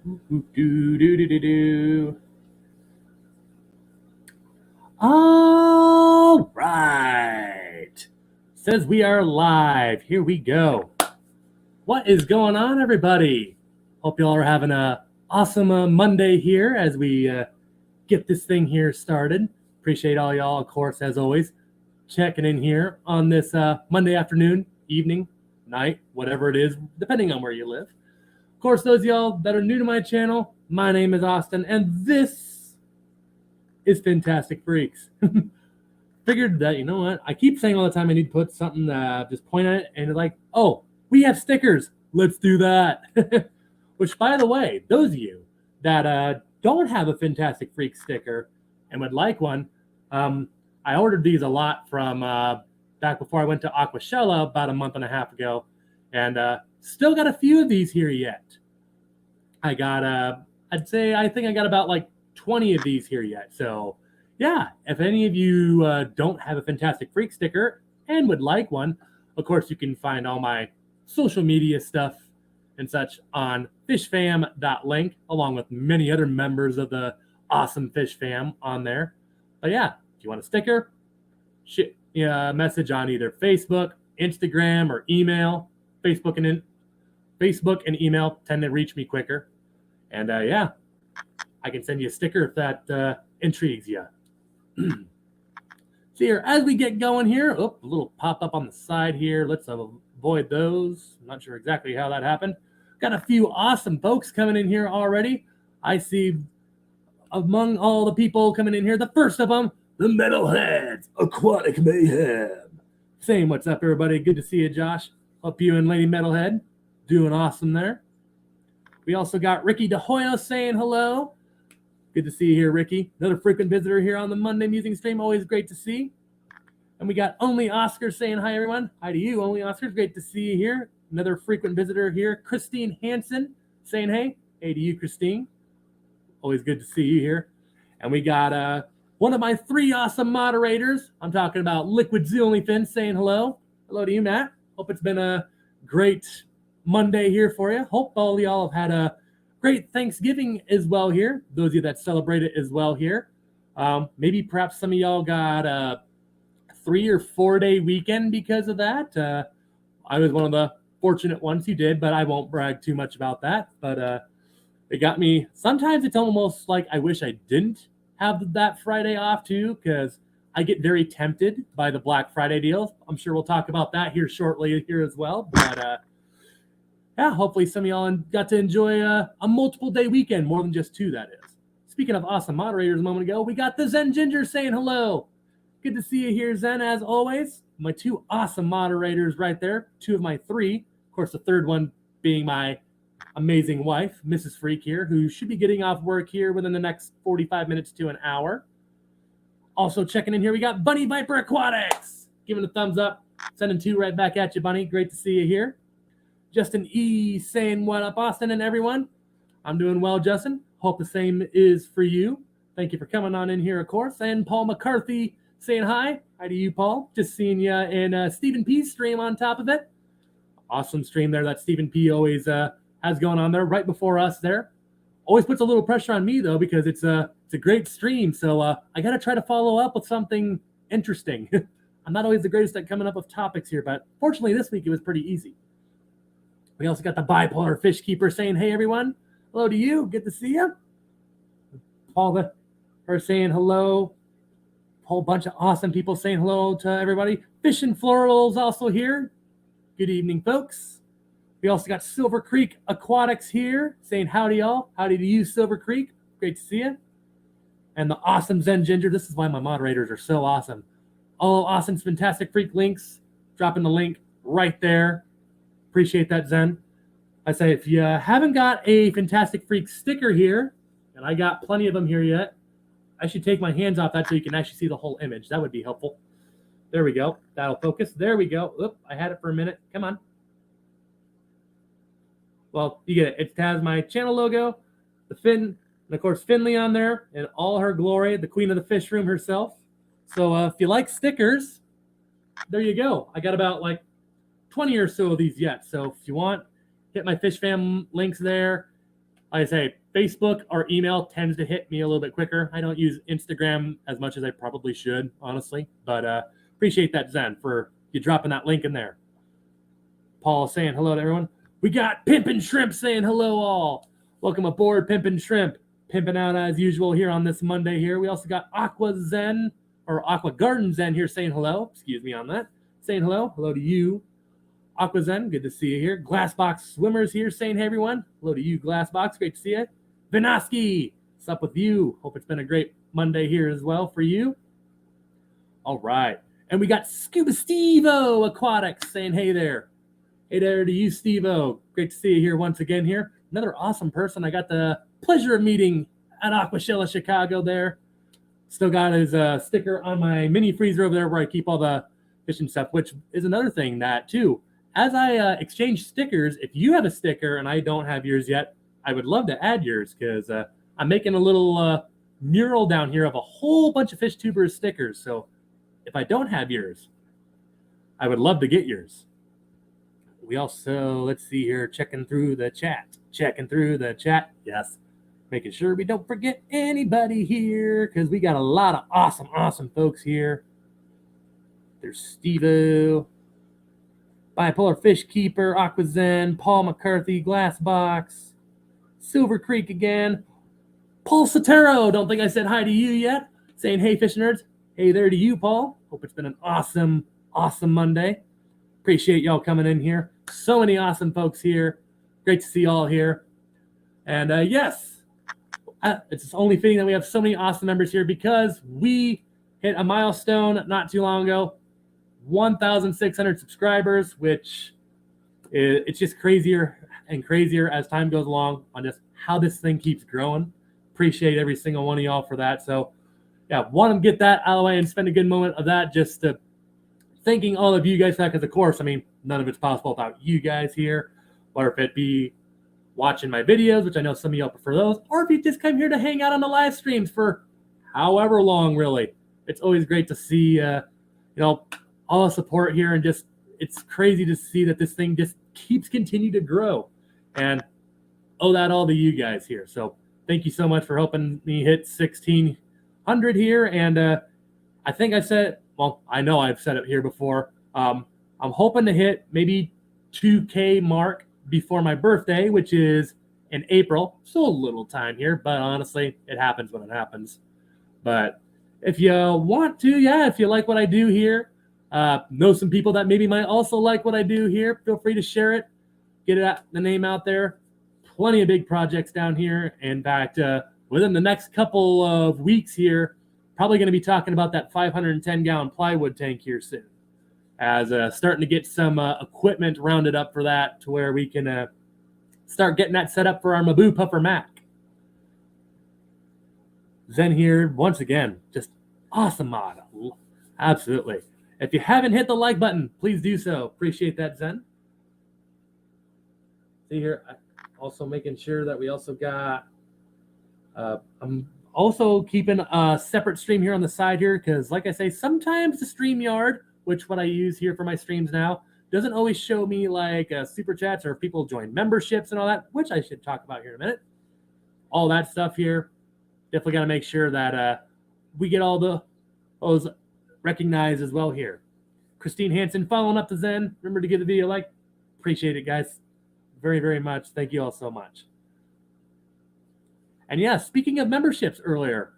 Do. All right. Says we are live. Here we go. What is going on, everybody? Hope y'all are having a awesome Monday here as we get this thing here started. Appreciate all y'all, of course, as always, checking in here on this Monday afternoon, evening, night, whatever it is, depending on where you live. Of course, those of y'all that are new to my channel, my name is Austin, and this is Fantastic Freaks. Figured that, you know what, I keep saying all the time I need to put something, just point at it, and it's like, oh, we have stickers. Let's do that. Which, by the way, those of you that don't have a Fantastic Freak sticker and would like one, I ordered these a lot from back before I went to Aquashella about a month and a half ago, and still got a few of these here yet. I got I think I got about like 20 of these here yet. So yeah, if any of you don't have a Fantastic Freak sticker and would like one, of course you can find all my social media stuff and such on fishfam.link, along with many other members of the awesome Fish Fam on there. But yeah, if you want a sticker, message on either Facebook, Instagram, or email. Facebook and email tend to reach me quicker. And yeah, I can send you a sticker if that intrigues you. So here, as we get going here, a little pop up on the side here. Let's avoid those. I'm not sure exactly how that happened. Got a few awesome folks coming in here already. I see among all the people coming in here, the first of them, the Metalheads, Aquatic Mayhem. Saying what's up, everybody. Good to see you, Josh. Hope you and Lady Metalhead doing awesome there. We also got Ricky DeHoyo saying hello. Good to see you here, Ricky. Another frequent visitor here on the Monday Musing stream. Always great to see. And we got Only Oscar saying hi, everyone. Hi to you, Only Oscar. Great to see you here. Another frequent visitor here, Christine Hansen, saying hey. Hey to you, Christine. Always good to see you here. And we got one of my three awesome moderators. I'm talking about Liquid Z Onlyfin saying hello. Hello to you, Matt. Hope it's been a great Monday here for you. Hope all y'all have had a great Thanksgiving as well here. Those of you that celebrate it as well here. Maybe perhaps some of y'all got a 3 or 4 day weekend because of that. I was one of the fortunate ones who did, but I won't brag too much about that. But it got me. Sometimes it's almost like I wish I didn't have that Friday off too, because I get very tempted by the Black Friday deals. I'm sure we'll talk about that here shortly here as well. But yeah, hopefully some of y'all got to enjoy a multiple day weekend, more than just 2, that is. Speaking of awesome moderators a moment ago, we got the Zen Ginger saying hello. Good to see you here, Zen, as always. My 2 awesome moderators right there, 2 of my 3. Of course, the third one being my amazing wife, Mrs. Freak here, who should be getting off work here within the next 45 minutes to an hour. Also checking in here, we got Bunny Viper Aquatics. Giving a thumbs up. Sending 2 right back at you, Bunny. Great to see you here. Justin E. saying what up, Austin and everyone. I'm doing well, Justin. Hope the same is for you. Thank you for coming on in here, of course. And Paul McCarthy saying hi. Hi to you, Paul. Just seeing you in Stephen P's stream on top of it. Awesome stream there that Stephen P always has going on there right before us there. Always puts a little pressure on me, though, because it's a great stream. So I got to try to follow up with something interesting. I'm not always the greatest at coming up with topics here, but fortunately this week it was pretty easy. We also got the Bipolar Fish Keeper saying, hey, everyone. Hello to you. Good to see you. Paul, her saying hello. A whole bunch of awesome people saying hello to everybody. Fish and Florals also here. Good evening, folks. We also got Silver Creek Aquatics here saying howdy, y'all. Howdy to you, Silver Creek. Great to see you. And the awesome Zen Ginger. This is why my moderators are so awesome. All awesome, Fantastic Freak links. Dropping the link right there. Appreciate that, Zen. I say, if you haven't got a Fantastic Freak sticker here, and I got plenty of them here yet, I should take my hands off that so you can actually see the whole image. That would be helpful. There we go. That'll focus. There we go. Oop, I had it for a minute. Come on. Well, you get it. It has my channel logo, the fin, and of course Finley on there in all her glory, the queen of the fish room herself. So if you like stickers, there you go. I got about like 20 or so of these yet. So if you want, hit my Fish Fam links there. like I say, Facebook or email tends to hit me a little bit quicker. I don't use Instagram as much as I probably should, honestly. But appreciate that, Zen, for you dropping that link in there. Paul saying hello to everyone. We got Pimpin' Shrimp saying hello all. Welcome aboard, Pimpin' Shrimp. Pimping out as usual here on this Monday here. We also got Aqua Zen, or Aqua Garden Zen here saying hello. Excuse me on that. Saying hello. Hello to you. Aqua Zen, good to see you here. Glassbox Swimmers here saying, hey everyone. Hello to you, Glassbox. Great to see you. Vinoski, what's up with you? Hope it's been a great Monday here as well for you. All right. And we got Scuba Steve-O Aquatics saying, hey there. Hey there to you, Steve-O. Great to see you here once again here. Another awesome person I got the pleasure of meeting at Aquashella Chicago there. Still got his sticker on my mini freezer over there where I keep all the fishing stuff, which is another thing that, too, as I exchange stickers, if you have a sticker and I don't have yours yet, I would love to add yours because I'm making a little mural down here of a whole bunch of Fish Tubers stickers. So if I don't have yours, I would love to get yours. We also, let's see here, checking through the chat. Yes. Making sure we don't forget anybody here because we got a lot of awesome folks here. There's Steve-O, Bipolar Fish Keeper, Aqua Zen, Paul McCarthy, Glassbox, Silver Creek again, Paul Sotero. Don't think I said hi to you yet. Saying, hey, Fish Nerds. Hey there to you, Paul. Hope it's been an awesome Monday. Appreciate y'all coming in here. So many awesome folks here. Great to see y'all here. And yes, it's only fitting that we have so many awesome members here because we hit a milestone not too long ago. 1,600 subscribers, which it's just crazier and crazier as time goes along on just how this thing keeps growing. Appreciate every single one of y'all for that. So, yeah, want to get that out of the way and spend a good moment of that just to thanking all of you guys for that because, of course, I mean, none of it's possible without you guys here, or if it be watching my videos, which I know some of y'all prefer those, or if you just come here to hang out on the live streams for however long, really. It's always great to see, all the support here, and just it's crazy to see that this thing just keeps continue to grow, and owe that all to you guys here. So thank you so much for helping me hit 1,600 here, and I think I said, well, I know I've said it here before. I'm hoping to hit maybe 2K mark before my birthday, which is in April. Still a little time here, but honestly, it happens when it happens. But if you want to, if you like what I do here, know some people that maybe might also like what I do here, feel free to share it, get the name out there. Plenty of big projects down here. In fact, within the next couple of weeks here, probably going to be talking about that 510-gallon plywood tank here soon, as starting to get some equipment rounded up for that to where we can start getting that set up for our Maboo Puffer Mac. Zen here, once again, just awesome mod. Absolutely. If you haven't hit the like button, please do so. Appreciate that, Zen. See here, also making sure that we also got, I'm also keeping a separate stream here on the side here because, like I say, sometimes the StreamYard, which what I use here for my streams now, doesn't always show me like super chats or if people join memberships and all that, which I should talk about here in a minute. All that stuff here. Definitely got to make sure that we get all those recognized as well here. Christine Hansen following up the Zen. Remember to give the video a like. Appreciate it, guys. Very, very much. Thank you all so much. And yeah, speaking of memberships earlier,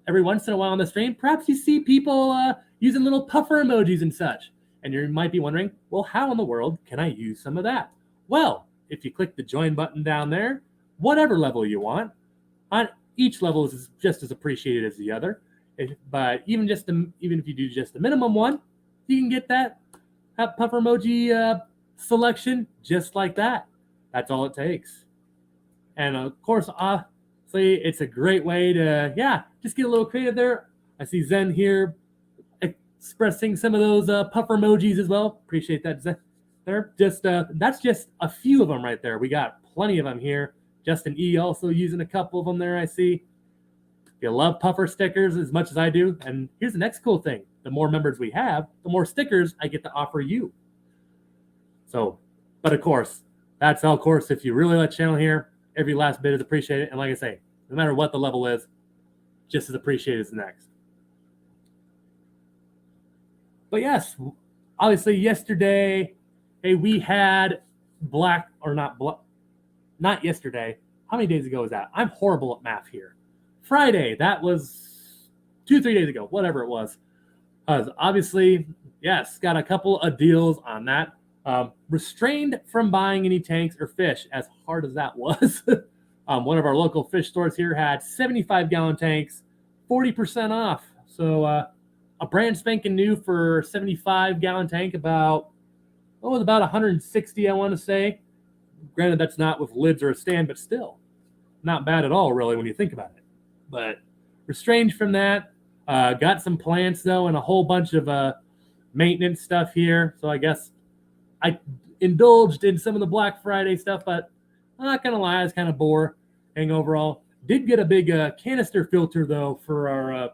every once in a while on the stream, perhaps you see people using little puffer emojis and such. And you might be wondering, well, how in the world can I use some of that? Well, if you click the join button down there, whatever level you want, on each level is just as appreciated as the other. But even if you do just the minimum one, you can get that puffer emoji selection just like that. That's all it takes. And of course, it's a great way to, just get a little creative there. I see Zen here expressing some of those puffer emojis as well. Appreciate that, Zen. There, that's just a few of them right there. We got plenty of them here. Justin E. also using a couple of them there, I see. If you love puffer stickers as much as I do, and here's the next cool thing. The more members we have, the more stickers I get to offer you. So, but of course, that's of course, if you really like the channel here, every last bit is appreciated. And like I say, no matter what the level is, just as appreciated as the next. But yes, obviously yesterday, hey, we had not yesterday. How many days ago was that? I'm horrible at math here. Friday, that was 2-3 days ago, whatever it was. Obviously, yes, got a couple of deals on that. Restrained from buying any tanks or fish, as hard as that was. One of our local fish stores here had 75-gallon tanks, 40% off. So a brand spanking new for 75-gallon tank, about 160, I want to say. Granted, that's not with lids or a stand, but still not bad at all, really, when you think about it. But restrained from that. Got some plants, though, and a whole bunch of maintenance stuff here. So I guess I indulged in some of the Black Friday stuff, but I'm not going to lie, I was kind of boring overall. Did get a big canister filter, though, for our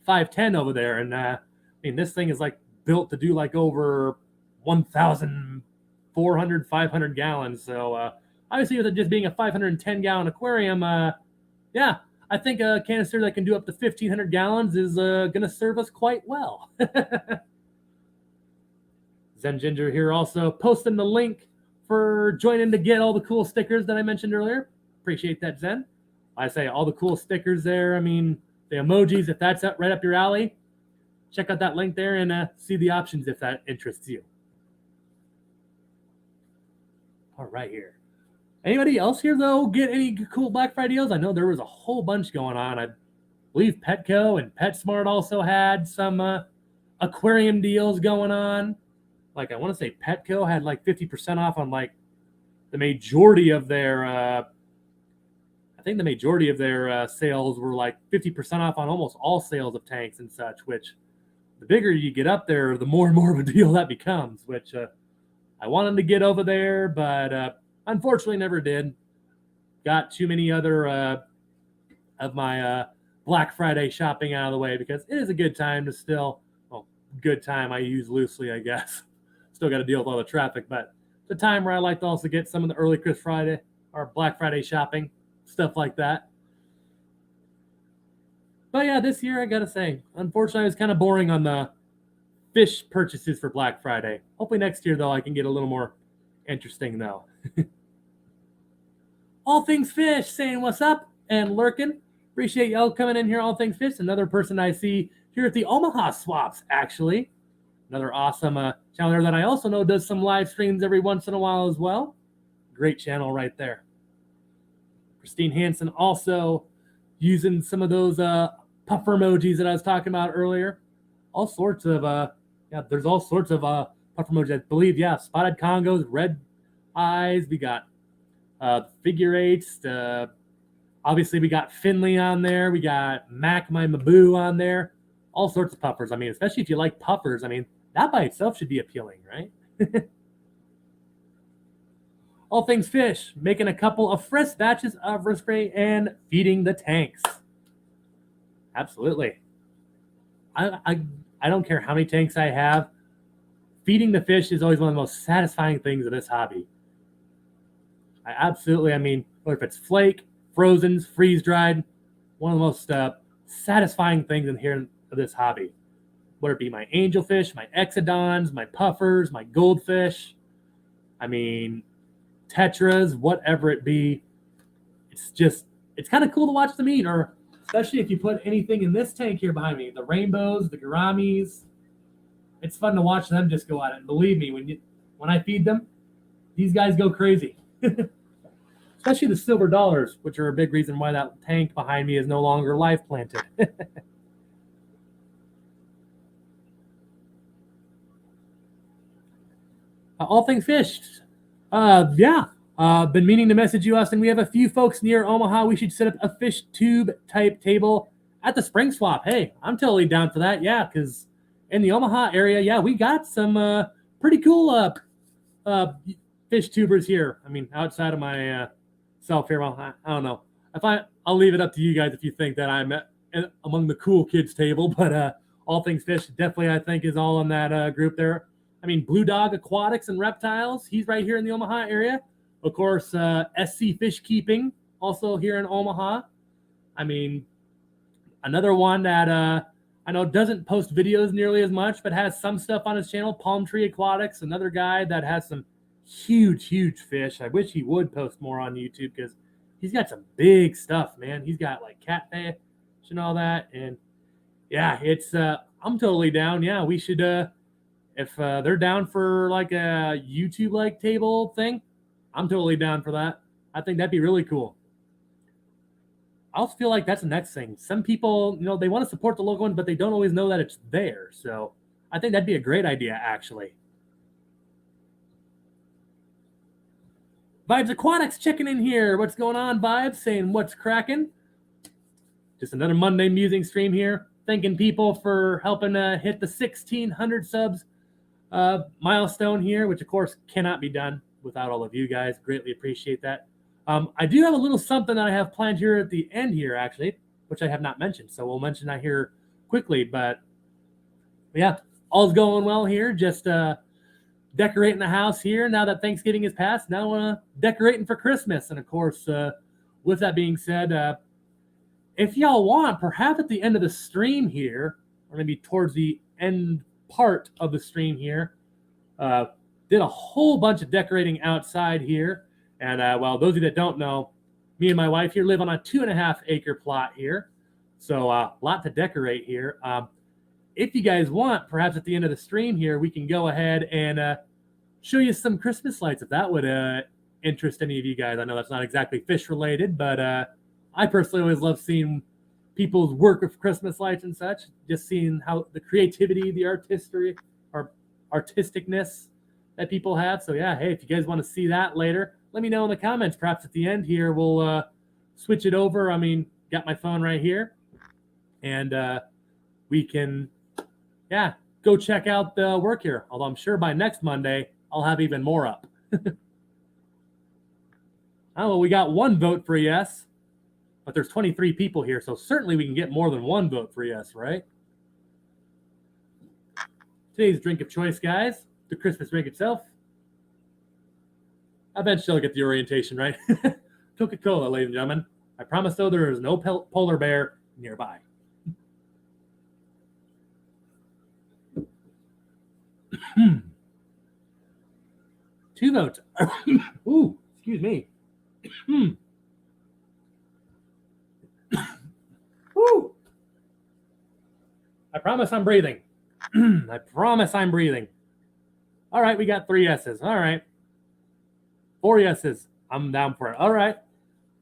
510 over there. And I mean, this thing is like built to do like over 1,400, 500 gallons. So obviously, with it just being a 510-gallon aquarium, yeah, I think a canister that can do up to 1,500 gallons is going to serve us quite well. Zen Ginger here also posting the link for joining to get all the cool stickers that I mentioned earlier. Appreciate that, Zen. I say all the cool stickers there. I mean, the emojis, if that's right up your alley, check out that link there and see the options if that interests you. All right, here. Anybody else here, though, get any cool Black Friday deals? I know there was a whole bunch going on. I believe Petco and PetSmart also had some aquarium deals going on. Like, I want to say Petco had like 50% off on like the majority of their, I think the majority of their sales were like 50% off on almost all sales of tanks and such, which the bigger you get up there, the more and more of a deal that becomes, which I wanted to get over there, but unfortunately never did. Got too many other of my Black Friday shopping out of the way because it is a good time to still, well, good time I use loosely, I guess. Still got to deal with all the traffic, but it's a time where I like to also get some of the early Chris Friday or Black Friday shopping, stuff like that. But yeah, this year I got to say, unfortunately, I was kind of boring on the fish purchases for Black Friday. Hopefully next year, though, I can get a little more interesting, though. All Things Fish saying what's up and lurking. Appreciate y'all coming in here, All Things Fish. Another person I see here at the Omaha Swaps, actually. Another awesome channel there that I also know does some live streams every once in a while as well. Great channel right there. Christine Hansen also using some of those puffer emojis that I was talking about earlier. All sorts of, there's all sorts of puffer emojis. I believe, spotted Congos, red eyes. We got figure eights. Obviously, we got Finley on there. We got Mac, my Maboo on there. All sorts of puffers. I mean, especially if you like puffers, I mean, that by itself should be appealing, right? All Things Fish, making a couple of fresh batches of spray and feeding the tanks. Absolutely. I don't care how many tanks I have. Feeding the fish is always one of the most satisfying things of this hobby. I mean, whether if it's flake, frozens, freeze-dried, one of the most satisfying things in here of this hobby. Whether it be my angelfish, my exodons, my puffers, my goldfish, I mean, tetras, whatever it be. It's kind of cool to watch them eat, or especially if you put anything in this tank here behind me, the rainbows, the gouramis. It's fun to watch them just go at it. And believe me, when I feed them, these guys go crazy. Especially the silver dollars, which are a big reason why that tank behind me is no longer live planted. All Things Fish. Been meaning to message you, Austin. We have a few folks near Omaha. We should set up a fish tube type table at the spring swap. Hey, I'm totally down for that. Yeah, because in the Omaha area, we got some pretty cool fish tubers here. I mean, outside of my self here, well, I don't know. I'll leave it up to you guys if you think that I'm among the cool kids table. But All Things Fish definitely, I think, is all in that group there. I mean, Blue Dog Aquatics and Reptiles. He's right here in the Omaha area. Of course, SC Fish Keeping, also here in Omaha. I mean, another one that I know doesn't post videos nearly as much, but has some stuff on his channel. Palm Tree Aquatics, another guy that has some huge fish. I wish he would post more on YouTube because he's got some big stuff, man. He's got like catfish and all that. And yeah, it's I'm totally down. Yeah, we should if they're down for like a YouTube like table thing, I'm totally down for that. I think that'd be really cool. I also feel like that's the next thing. Some people, they want to support the local one, but they don't always know that it's there. So I think that'd be a great idea, actually. Vibes Aquatics checking in here. What's going on, Vibes? Saying what's cracking? Just another Monday musing stream here. Thanking people for helping hit the 1,600 subs milestone here, which of course cannot be done without all of you guys. Greatly appreciate that. I do have a little something that I have planned here at the end here, actually, which I have not mentioned. So we'll mention that here quickly. But yeah, all's going well here. Just decorating the house here now that Thanksgiving is past. Now decorating for Christmas. And of course, with that being said, if y'all want, perhaps at the end of the stream here, or maybe towards the end part of the stream here, did a whole bunch of decorating outside here. And well, those of you that don't know, me and my wife here live on a 2.5 acre plot here. So a lot to decorate here. If you guys want, perhaps at the end of the stream here, we can go ahead and show you some Christmas lights if that would interest any of you guys. I know that's not exactly fish related, but I personally always love seeing people's work of Christmas lights and such, just seeing how the creativity, the artistry, or artisticness that people have. So yeah, hey, if you guys want to see that later, let me know in the comments. Perhaps at the end here, we'll switch it over. I mean, got my phone right here, and we can, yeah, go check out the work here. Although I'm sure by next Monday, I'll have even more up. Oh, well, we got one vote for yes, but there's 23 people here, so certainly we can get more than one vote for yes, right? Today's drink of choice, guys, the Christmas drink itself. Eventually I'll get the orientation right. Coca-Cola, ladies and gentlemen. I promise, though, there is no polar bear nearby. Two votes. Ooh, excuse me. Woo! I promise I'm breathing. I promise I'm breathing. All right, we got 3 yeses. All right. 4 yeses. I'm down for it. All right.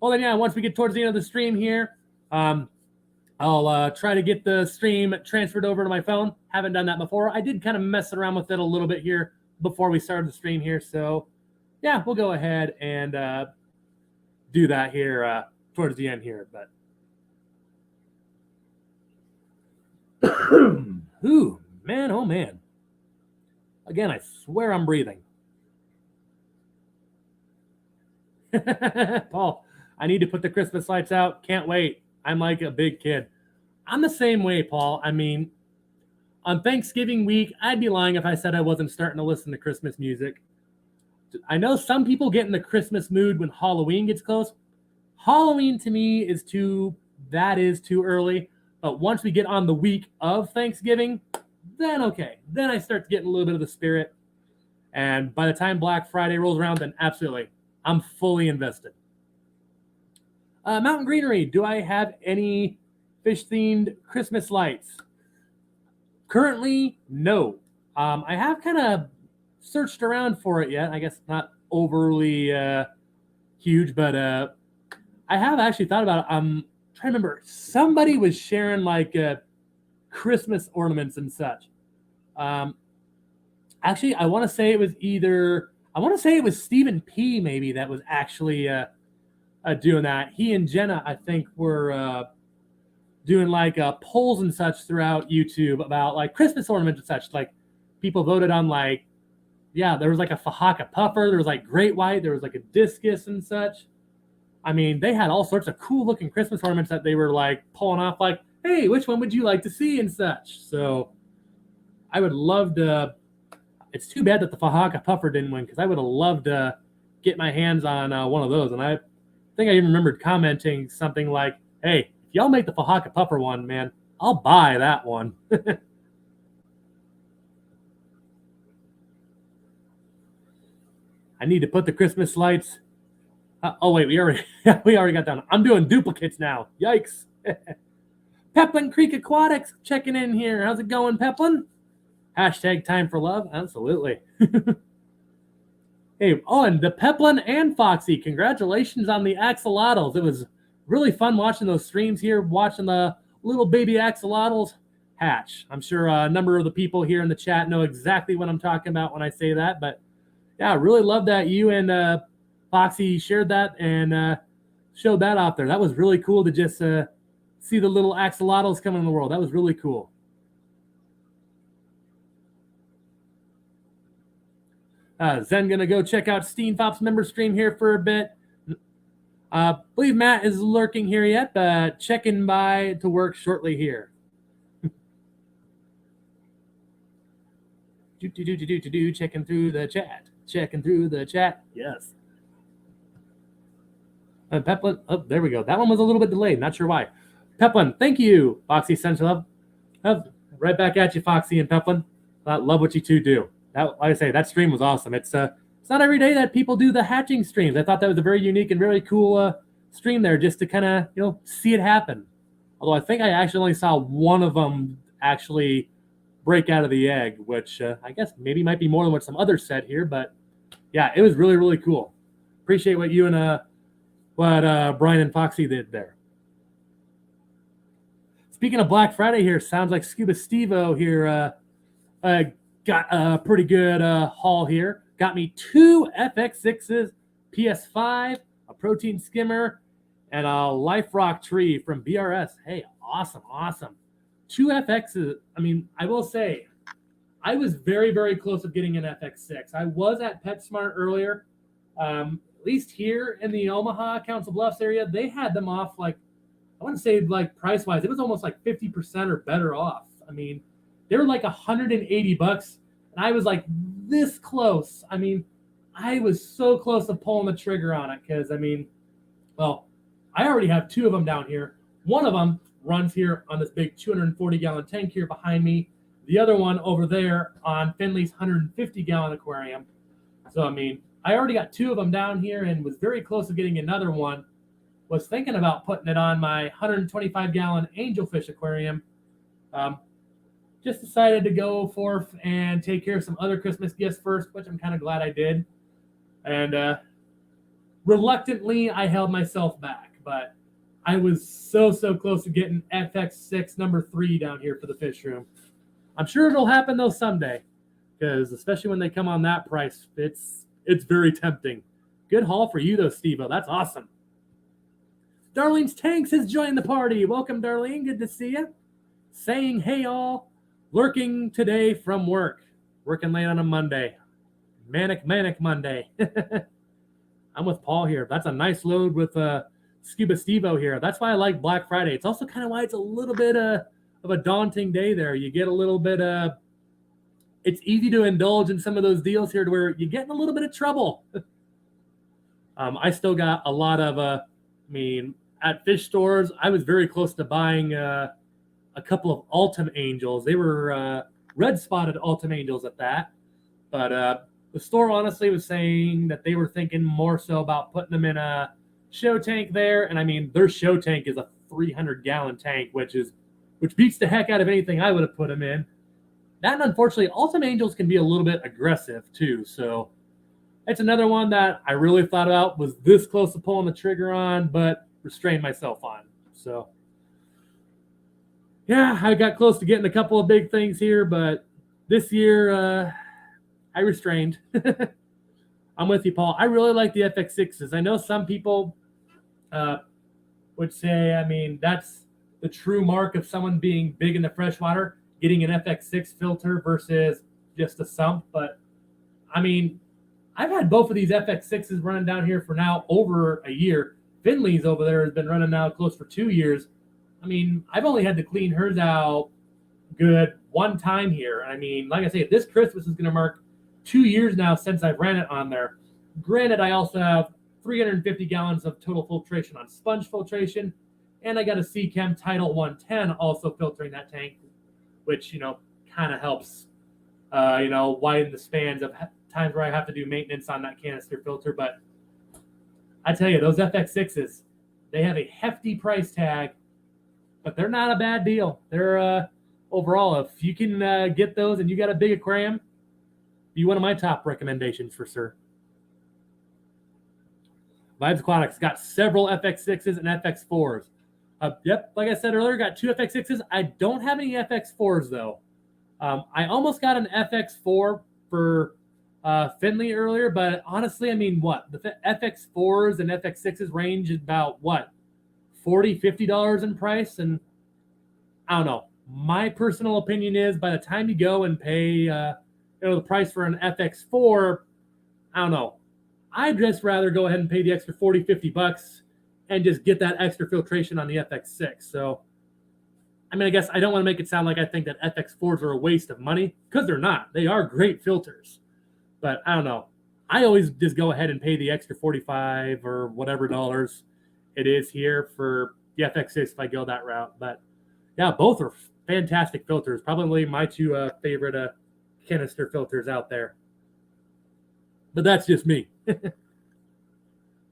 Well, then, yeah, once we get towards the end of the stream here, I'll try to get the stream transferred over to my phone. Haven't done that before. I did kind of mess around with it a little bit here before we started the stream here. So, yeah, we'll go ahead and do that here towards the end here. But ooh, man, oh, man. Again, I swear I'm breathing. Paul, I need to put the Christmas lights out. Can't wait. I'm like a big kid. I'm the same way, Paul. I mean, on Thanksgiving week, I'd be lying if I said I wasn't starting to listen to Christmas music. I know some people get in the Christmas mood when Halloween gets close. Halloween to me is too early. But once we get on the week of Thanksgiving, then okay. Then I start to get a little bit of the spirit. And by the time Black Friday rolls around, then absolutely, I'm fully invested. Mountain Greenery, do I have any fish-themed Christmas lights? Currently, no. I have kind of searched around for it yet. I guess not overly huge, but I have actually thought about it. I'm trying to remember. Somebody was sharing like Christmas ornaments and such. Actually, I want to say it was Stephen P. maybe that was actually doing that. He and Jenna, I think, were doing like polls and such throughout YouTube about like Christmas ornaments and such. Like people voted on like, yeah, there was like a Fahaka puffer, there was like great white, there was like a discus and such. I mean, they had all sorts of cool looking Christmas ornaments that they were like pulling off like, hey, which one would you like to see and such. So I would love to. It's too bad that the Fahaka puffer didn't win because I would have loved to get my hands on one of those. And I think I even remembered commenting something like, hey, if y'all make the Fahaka Puffer one, man, I'll buy that one. I need to put the Christmas lights. Oh, wait, we already got done. I'm doing duplicates now. Yikes. Peplin Creek Aquatics checking in here. How's it going, Peplin? Hashtag time for love. Absolutely. Hey, oh, and the Peplin and Foxy, congratulations on the axolotls. It was really fun watching those streams here, watching the little baby axolotls hatch. I'm sure a number of the people here in the chat know exactly what I'm talking about when I say that, but yeah, I really love that you and Foxy shared that and showed that out there. That was really cool to just see the little axolotls coming in the world. That was really cool. Zen gonna go check out Steenfop's member stream here for a bit. Believe Matt is lurking here yet, but checking by to work shortly here. Checking through the chat. Checking through the chat. Yes. Peplin. Oh, there we go. That one was a little bit delayed. Not sure why. Peplin, thank you. Foxy sends love. Right back at you, Foxy and Peplin. Love what you two do. That, like I say, that stream was awesome. It's not every day that people do the hatching streams. I thought that was a very unique and very cool stream there, just to kind of see it happen. Although I think I actually only saw one of them actually break out of the egg, which I guess maybe might be more than what some others said here. But yeah, it was really, really cool. Appreciate what you and what Brian and Foxy did there. Speaking of Black Friday here, sounds like Scuba Steve-O here got a pretty good haul here. Got me 2 FX6s, PS5, a protein skimmer, and a Life Rock tree from BRS. Hey, awesome. 2 FXs. I mean, I will say, I was very, very close to getting an FX6. I was at PetSmart earlier. At least here in the Omaha, Council Bluffs area, they had them off like, I want to say like price-wise, it was almost like 50% or better off. I mean, they were like $180, and I was like this close. I mean, I was so close to pulling the trigger on it because, I mean, well, I already have 2 of them down here. One of them runs here on this big 240-gallon tank here behind me. The other one over there on Finley's 150-gallon aquarium. So, I mean, I already got 2 of them down here and was very close to getting another one. Was thinking about putting it on my 125-gallon angelfish aquarium. Just decided to go forth and take care of some other Christmas gifts first, which I'm kind of glad I did. And reluctantly, I held myself back. But I was so close to getting FX6 number 3 down here for the fish room. I'm sure it'll happen, though, someday. Because especially when they come on that price, it's very tempting. Good haul for you, though, Steve-O. That's awesome. Darlene's Tanks has joined the party. Welcome, Darlene. Good to see you. Saying hey, all. Lurking today from work. Working late on a Monday. Manic Monday. I'm with Paul here. That's a nice load with Scuba Steve-O here. That's why I like Black Friday. It's also kind of why it's a little bit of a daunting day there. You get a little bit it's easy to indulge in some of those deals here to where you get in a little bit of trouble. I still got a lot of, at fish stores, I was very close to buying a couple of Ultim Angels. They were red spotted Ultim Angels at that. But the store honestly was saying that they were thinking more so about putting them in a show tank there. And I mean, their show tank is a 300-gallon tank, which beats the heck out of anything I would have put them in. That, and unfortunately, Ultim Angels can be a little bit aggressive too. So it's another one that I really thought about, was this close to pulling the trigger on, but restrained myself on. So yeah, I got close to getting a couple of big things here, but this year I restrained. I'm with you, Paul. I really like the FX6s. I know some people would say, I mean, that's the true mark of someone being big in the freshwater, getting an FX6 filter versus just a sump. But, I mean, I've had both of these FX6s running down here for now over a year. Finley's over there has been running now close for 2 years. I mean, I've only had to clean hers out good one time here. I mean, like I say, this Christmas is going to mark 2 years now since I've ran it on there. Granted, I also have 350 gallons of total filtration on sponge filtration, and I got a Chem Title 110 also filtering that tank, which, kind of helps, widen the spans of times where I have to do maintenance on that canister filter. But I tell you, those FX6s, they have a hefty price tag, but they're not a bad deal. They're overall, if you can get those and you got a big aquarium, be one of my top recommendations for sure. Vibes Aquatics got several FX6s and FX4s. Yep, like I said earlier, got 2 FX6s. I don't have any FX4s though. I almost got an FX4 for Finley earlier, but honestly, I mean, what? The FX4s and FX6s range about what? $40, $50 in price, and I don't know. My personal opinion is by the time you go and pay the price for an FX4, I don't know. I'd just rather go ahead and pay the extra $40, $50 and just get that extra filtration on the FX6. So, I mean, I guess I don't want to make it sound like I think that FX4s are a waste of money, because they're not. They are great filters. But I don't know. I always just go ahead and pay the extra $45 or whatever dollars it is here for the FX6 if I go that route. But yeah, both are fantastic filters. Probably my 2 favorite canister filters out there. But that's just me.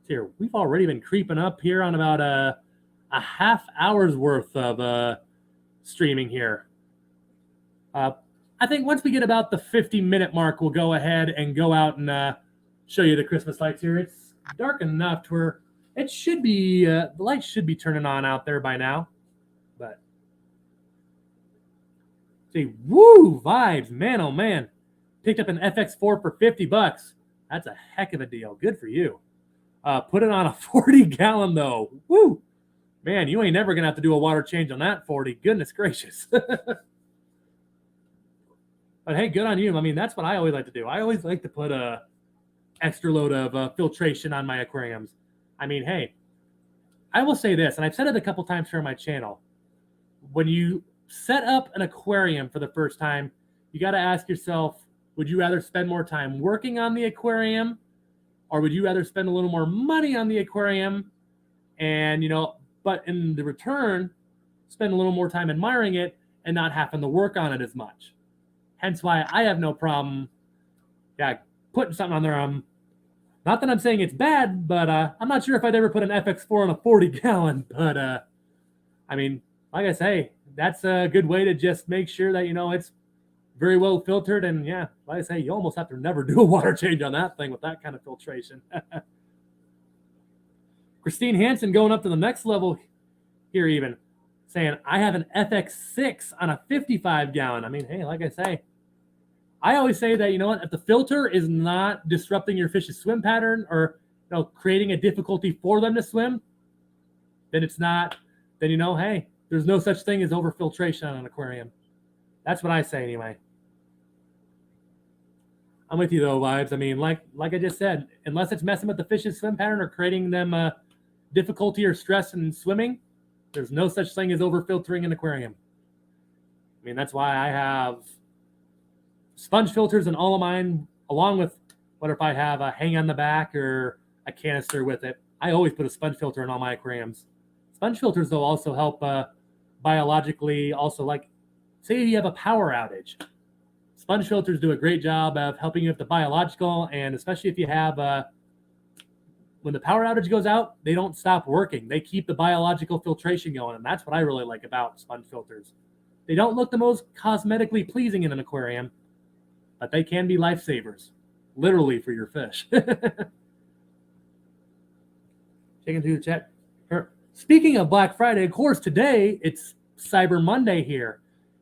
Here, we've already been creeping up here on about a half hour's worth of streaming here. I think once we get about the 50-minute mark, we'll go ahead and go out and show you the Christmas lights here. It's dark enough to where it should be, the lights should be turning on out there by now. But, see, woo, vibes, man, oh man. Picked up an FX4 for $50. That's a heck of a deal. Good for you. Put it on a 40-gallon, though. Woo! Man, you ain't never going to have to do a water change on that 40. Goodness gracious. But, hey, good on you. I mean, that's what I always like to do. I always like to put a extra load of filtration on my aquariums. I mean, hey, I will say this, and I've said it a couple times here on my channel. When you set up an aquarium for the first time, you got to ask yourself, would you rather spend more time working on the aquarium, or would you rather spend a little more money on the aquarium and, but in the return, spend a little more time admiring it and not having to work on it as much? Hence why I have no problem, putting something on there. Not that I'm saying it's bad, but I'm not sure if I'd ever put an FX4 on a 40-gallon. But, I mean, like I say, that's a good way to just make sure that, it's very well filtered. And, yeah, like I say, you almost have to never do a water change on that thing with that kind of filtration. Christine Hansen going up to the next level here even, saying, I have an FX6 on a 55-gallon. I mean, hey, like I say, I always say that, if the filter is not disrupting your fish's swim pattern or, creating a difficulty for them to swim, then it's not, then, hey, there's no such thing as overfiltration on an aquarium. That's what I say anyway. I'm with you though, Vibes. I mean, like I just said, unless it's messing with the fish's swim pattern or creating them difficulty or stress in swimming, there's no such thing as overfiltering an aquarium. I mean, that's why I have sponge filters in all of mine, along with what if I have a hang on the back or a canister with it. I always put a sponge filter in all my aquariums. Sponge filters, though, also help biologically, also, like, say you have a power outage. Sponge filters do a great job of helping you with the biological, and especially if you have, when the power outage goes out, they don't stop working. They keep the biological filtration going, and that's what I really like about sponge filters. They don't look the most cosmetically pleasing in an aquarium, but they can be lifesavers, literally, for your fish. Checking through the chat. Speaking of Black Friday, of course, today it's Cyber Monday here.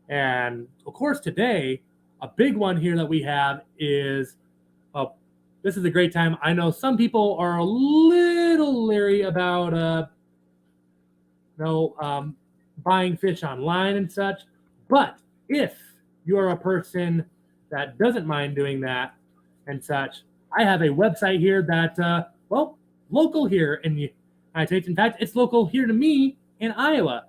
And, of course, today, a big one here that we have is, this is a great time. I know some people are a little leery about, buying fish online and such. But if you are a person that doesn't mind doing that and such, I have a website here that, local here in the United States. In fact, it's local here to me in Iowa.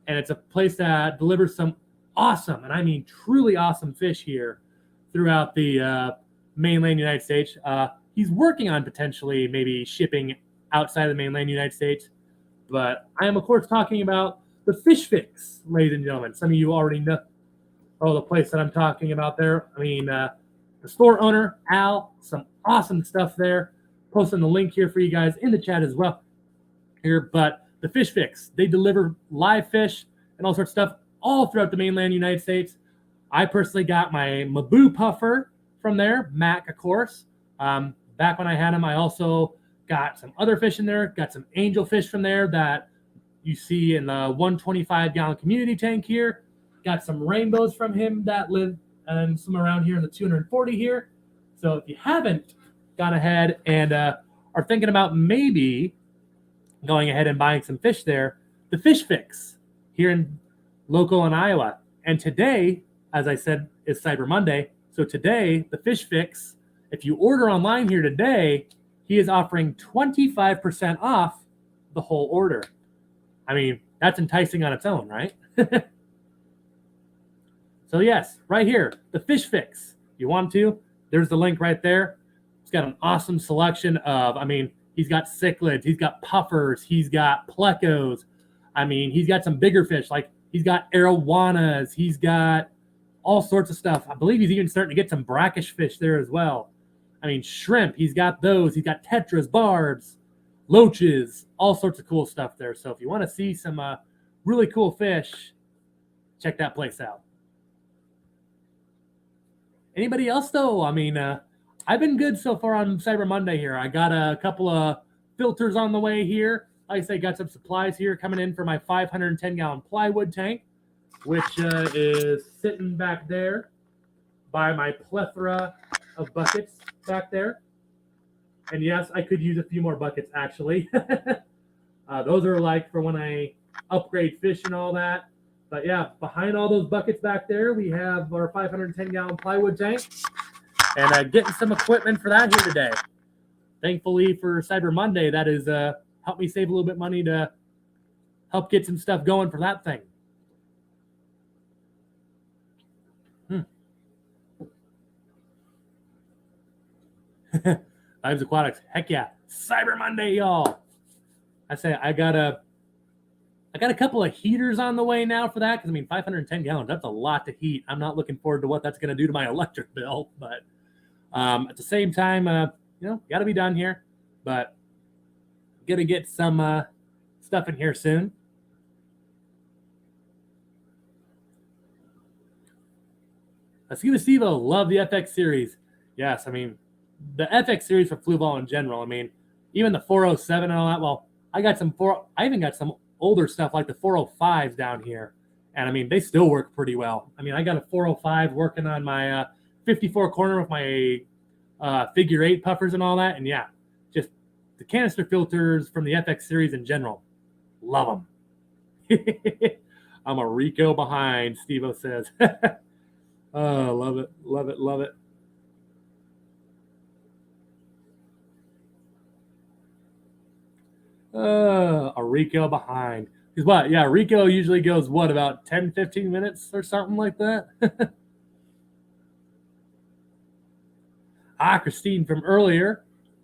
And it's a place that delivers some awesome, and I mean truly awesome fish here throughout the mainland United States. he's working on potentially maybe shipping outside of the mainland United States. But I am, of course, talking about the Fish Fix, ladies and gentlemen. Some of you already know the place that I'm talking about there. I mean, the store owner, Al, some awesome stuff there. Posting the link here for you guys in the chat as well here. But the Fish Fix, they deliver live fish and all sorts of stuff all throughout the mainland United States. I personally got my Maboo puffer from there, Mac, of course. Back when I had him, I also got some other fish in there, got some angel fish from there that you see in the 125-gallon community tank here. Got some rainbows from him that live and some around here in the 240 here. So if you haven't gone ahead and are thinking about maybe going ahead and buying some fish there, the Fish Fix here in local in Iowa. And today, as I said, is Cyber Monday. So today, the Fish Fix, if you order online here today, he is offering 25% off the whole order. I mean, that's enticing on its own, right? So yes, right here, the Fish Fix. You want to? There's the link right there. It's got an awesome selection of, he's got cichlids, he's got puffers, he's got plecos. He's got some bigger fish, like he's got arowanas, he's got all sorts of stuff. I believe he's even starting to get some brackish fish there as well. Shrimp, he's got those. He's got tetras, barbs, loaches, all sorts of cool stuff there. So if you want to see some really cool fish, check that place out. Anybody else, though? I've been good so far on Cyber Monday here. I got a couple of filters on the way here. Like I say, got some supplies here coming in for my 510-gallon plywood tank, which is sitting back there by my plethora of buckets back there. And yes, I could use a few more buckets, actually. Those are like for when I upgrade fish and all that. But yeah, behind all those buckets back there, we have our 510-gallon plywood tank. And getting some equipment for that here today. Thankfully for Cyber Monday, that is helped me save a little bit of money to help get some stuff going for that thing. Lives Aquatics. Heck yeah. Cyber Monday, y'all. I say I got a couple of heaters on the way now for that, because 510 gallons, that's a lot to heat. I'm not looking forward to what that's going to do to my electric bill, but at the same time, got to be done here. But I'm going to get some stuff in here soon. Steve-O, love the FX series. Yes, the FX series for Fluval in general. Even the 407 and all that. Well, I even got some older stuff like the 405s down here. And they still work pretty well. I got a 405 working on my 54 corner with my figure 8 puffers and all that. And yeah, just the canister filters from the FX series in general. Love them. I'm a Rico behind, Steve-O says. Oh, love it, love it, love it. A Rico behind. Because what? Yeah, Rico usually goes, about 10, 15 minutes or something like that? Christine from earlier,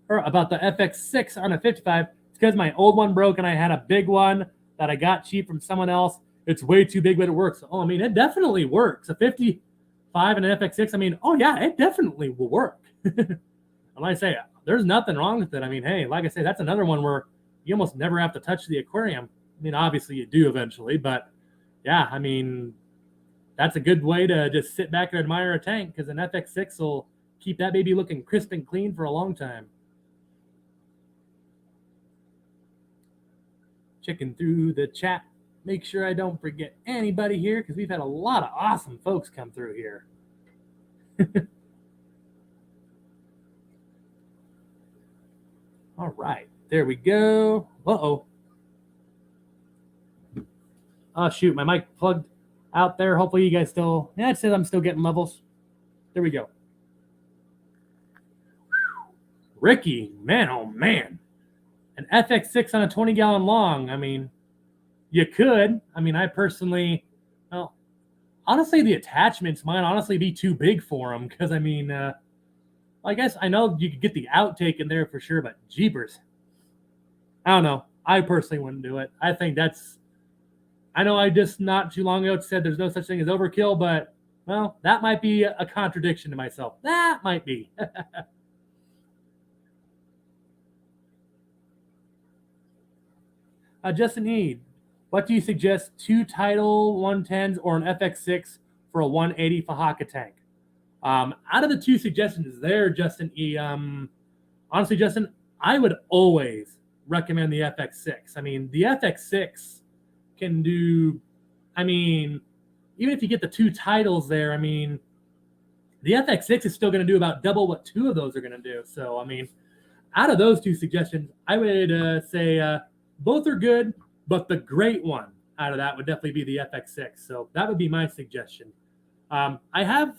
about the FX6 on a 55. It's because my old one broke and I had a big one that I got cheap from someone else. It's way too big, but it works. Oh, it definitely works. A 55 and an FX6, oh yeah, it definitely will work. And like I say, there's nothing wrong with it. Hey, like I say, that's another one where you almost never have to touch the aquarium. Obviously you do eventually, but yeah, that's a good way to just sit back and admire a tank, because an FX6 will keep that baby looking crisp and clean for a long time. Checking through the chat. Make sure I don't forget anybody here, because we've had a lot of awesome folks come through here. All right. There we go. Uh-oh. Oh, shoot. My mic plugged out there. Hopefully you guys still... Yeah, it says I'm still getting levels. There we go. Ricky. Man, oh, man. An FX6 on a 20-gallon long. You could. I personally... Well, honestly, the attachments might honestly be too big for them, because, I guess I know you could get the outtake in there for sure, but jeepers. I don't know. I personally wouldn't do it. I think that's. I know I just not too long ago said there's no such thing as overkill, but well, that might be a contradiction to myself. That might be. Justin E, what do you suggest? Two Title 110s or an FX6 for a 180 Fahaka tank? Out of the two suggestions there, Justin E, honestly, Justin, I would always recommend the FX6. I mean, the FX6 can do, I mean, even if you get the two titles there, I mean, the FX6 is still going to do about double what two of those are going to do. So, I mean, out of those two suggestions, I would say both are good, but the great one out of that would definitely be the FX6. So that would be my suggestion. I have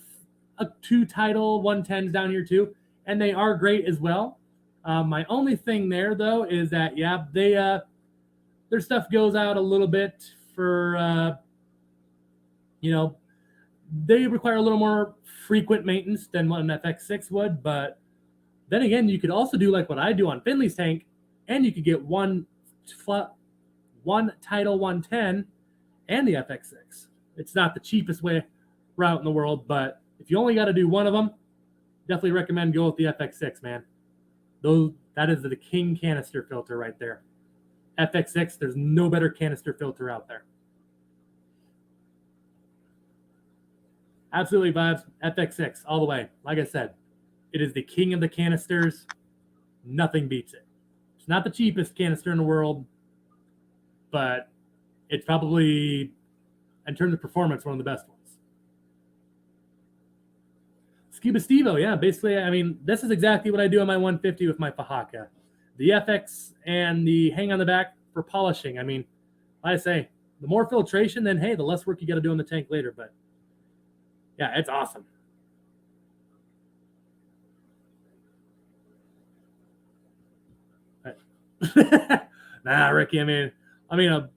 two Title 110s down here too, and they are great as well. My only thing there though is that they their stuff goes out a little bit for they require a little more frequent maintenance than what an FX6 would. But then again, you could also do like what I do on Finley's tank, and you could get one Title 110 and the FX6. It's not the cheapest route in the world, but if you only got to do one of them, definitely recommend go with the FX6, man. That is the king canister filter right there. FX6, there's no better canister filter out there. Absolutely, vibes. FX6 all the way. Like I said, it is the king of the canisters. Nothing beats it. It's not the cheapest canister in the world, but it's probably, in terms of performance, one of the best ones. Scuba Stevo, yeah, basically, I mean, this is exactly what I do on my 150 with my Fahaka. The FX and the hang on the back for polishing. I mean, like I say, the more filtration, then hey, the less work you got to do on the tank later. But yeah, it's awesome. Nah, Ricky. I mean, a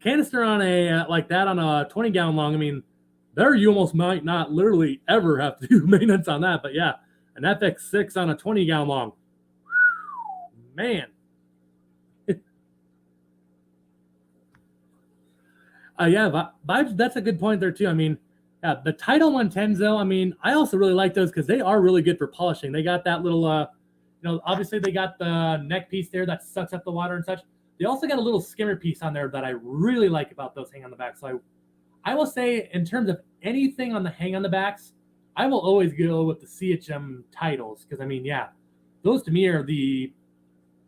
canister on a like that on a 20-gallon long. I mean, there you almost might not literally ever have to do maintenance on that. But yeah, an FX6 on a 20-gallon long, man. Yeah, vibes. That's a good point there too. I mean, yeah, the Title 110s though. I mean, I also really like those because they are really good for polishing. They got that little, obviously they got the neck piece there that sucks up the water and such. They also got a little skimmer piece on there that I really like about those hang on the back. So I will say, in terms of anything on the hang on the backs, I will always go with the CHM titles because I mean, yeah, those to me are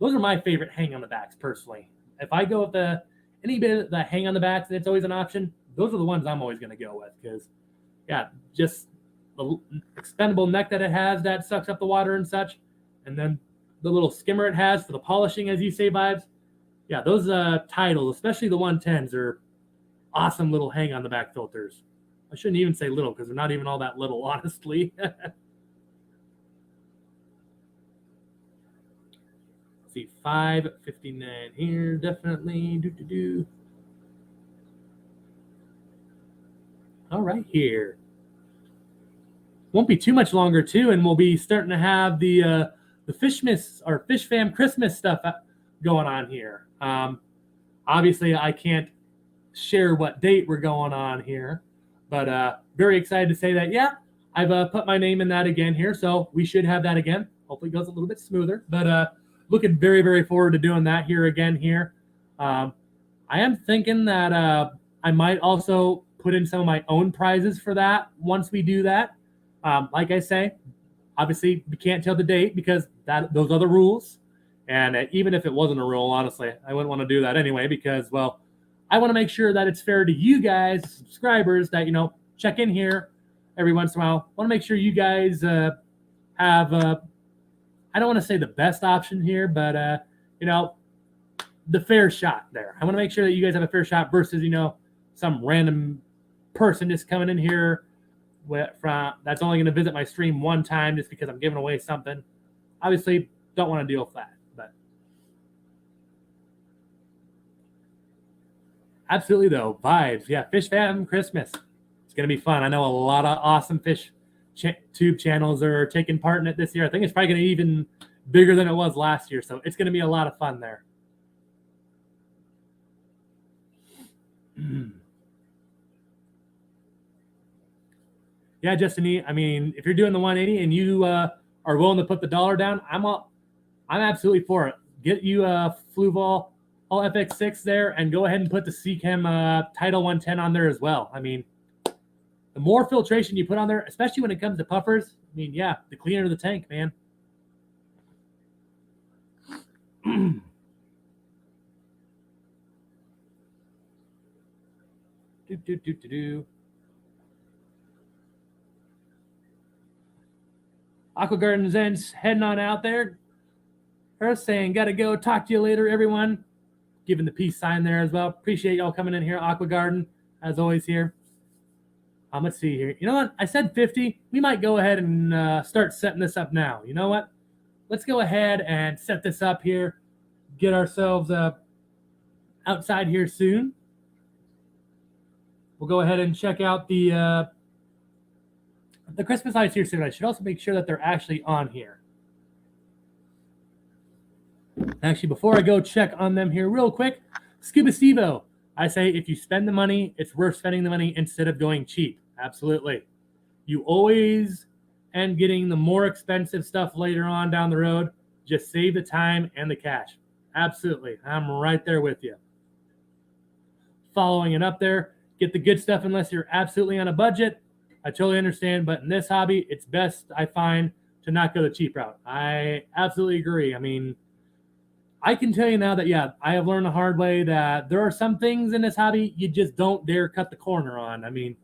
my favorite hang on the backs personally. If I go with any bit that hang on the backs, it's always an option. Those are the ones I'm always going to go with because, yeah, just the expendable neck that it has that sucks up the water and such, and then the little skimmer it has for the polishing, as you say, vibes. Yeah, those titles, especially the 110s, are awesome little hang on the back filters. I shouldn't even say little because they're not even all that little, honestly. See, 559 here, definitely. All right, here. Won't be too much longer, too, and we'll be starting to have the Fishmas or Fish Fam Christmas stuff going on here. Obviously, I can't share what date we're going on here, but very excited to say that, yeah, I've put my name in that again here, so we should have that again. Hopefully it goes a little bit smoother, but looking very, very forward to doing that here again here. I am thinking that I might also put in some of my own prizes for that once we do that. Like I say, obviously we can't tell the date because those are the rules. And even if it wasn't a rule, honestly, I wouldn't want to do that anyway because, well, I want to make sure that it's fair to you guys, subscribers, that, check in here every once in a while. I want to make sure you guys have, I don't want to say the best option here, but, the fair shot there. I want to make sure that you guys have a fair shot versus, some random person just coming in here that's only going to visit my stream one time just because I'm giving away something. Obviously, don't want to deal with that. But absolutely, though, vibes. Yeah, Fish Fam Christmas. It's going to be fun. I know a lot of awesome fish tube channels are taking part in it this year. I think it's probably going to be even bigger than it was last year. So it's going to be a lot of fun there. Yeah, Justin, I mean, if you're doing the 180 and you are willing to put the dollar down, I'm absolutely for it. Get you a Fluval all FX6 there and go ahead and put the Seachem Title 110 on there as well. I mean, the more filtration you put on there, especially when it comes to puffers, I mean, yeah, the cleaner the tank, man. Aqua Garden Zen's heading on out there. Her saying, gotta go. Talk to you later, everyone. Giving the peace sign there as well. Appreciate y'all coming in here, Aqua Garden, as always here. Let's see here. You know what? I said 50. We might go ahead and start setting this up now. You know what? Let's go ahead and set this up here. Get ourselves outside here soon. We'll go ahead and check out the Christmas lights here soon. I should also make sure that they're actually on here. Actually, before I go check on them here real quick, Scuba Stevo, I say if you spend the money, it's worth spending the money instead of going cheap. Absolutely. You always end getting the more expensive stuff later on down the road. Just save the time and the cash. Absolutely. I'm right there with you. Following it up there, get the good stuff unless you're absolutely on a budget. I totally understand, but in this hobby, it's best, I find, to not go the cheap route. I absolutely agree. I mean, I can tell you now that, yeah, I have learned the hard way that there are some things in this hobby you just don't dare cut the corner on. I mean,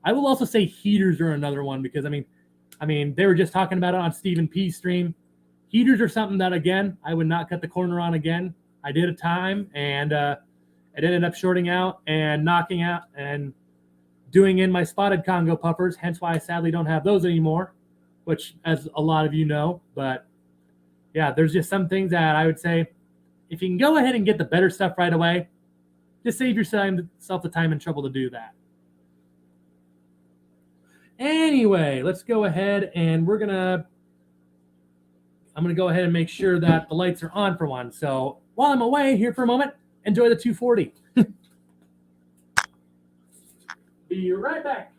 I will also say heaters are another one because, I mean, they were just talking about it on Stephen P's stream. Heaters are something that, again, I would not cut the corner on again. I did a time, and it ended up shorting out and knocking out and doing in my spotted Congo puffers, hence why I sadly don't have those anymore, which, as a lot of you know. But, yeah, there's just some things that I would say, if you can go ahead and get the better stuff right away, just save yourself the time and trouble to do that. Anyway, let's go ahead and I'm going to go ahead and make sure that the lights are on for one. So while I'm away here for a moment, enjoy the 240. Be right back.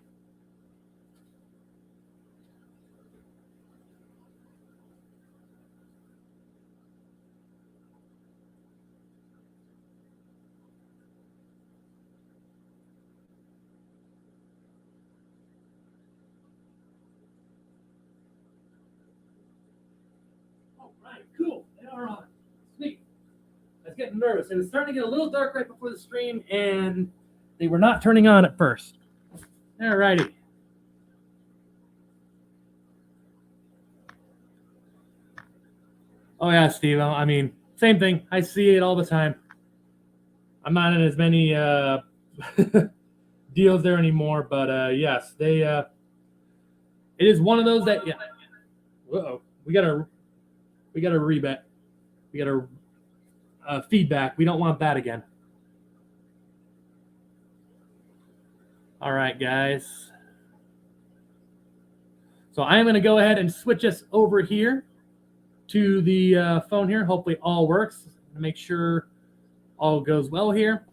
All right, cool. They are on. Sweet. I was getting nervous. It was starting to get a little dark right before the stream, and they were not turning on at first. All righty. Oh, yeah, Steve. I mean, same thing. I see it all the time. I'm not in as many deals there anymore, but yes, they. It is one of those that, yeah. Uh-oh. We got a rebet. We got a feedback. We don't want that again. All right, guys. So I'm going to go ahead and switch us over here to the phone here. Hopefully all works. Make sure all goes well here.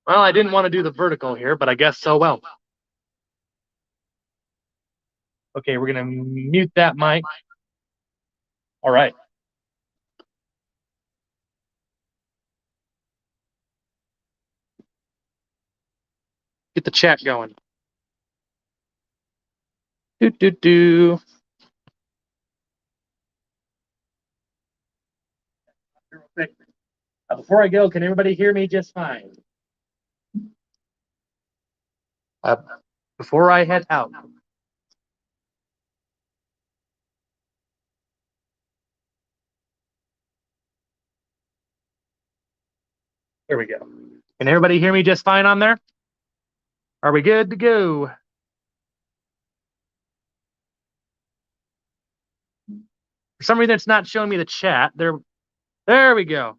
Well, I didn't want to do the vertical here, but I guess so well. Okay, we're going to mute that mic. All right. Get the chat going. Do. Before I go, can everybody hear me just fine? Before I head out. There we go. Can everybody hear me just fine on there? Are we good to go? For some reason, it's not showing me the chat. There we go.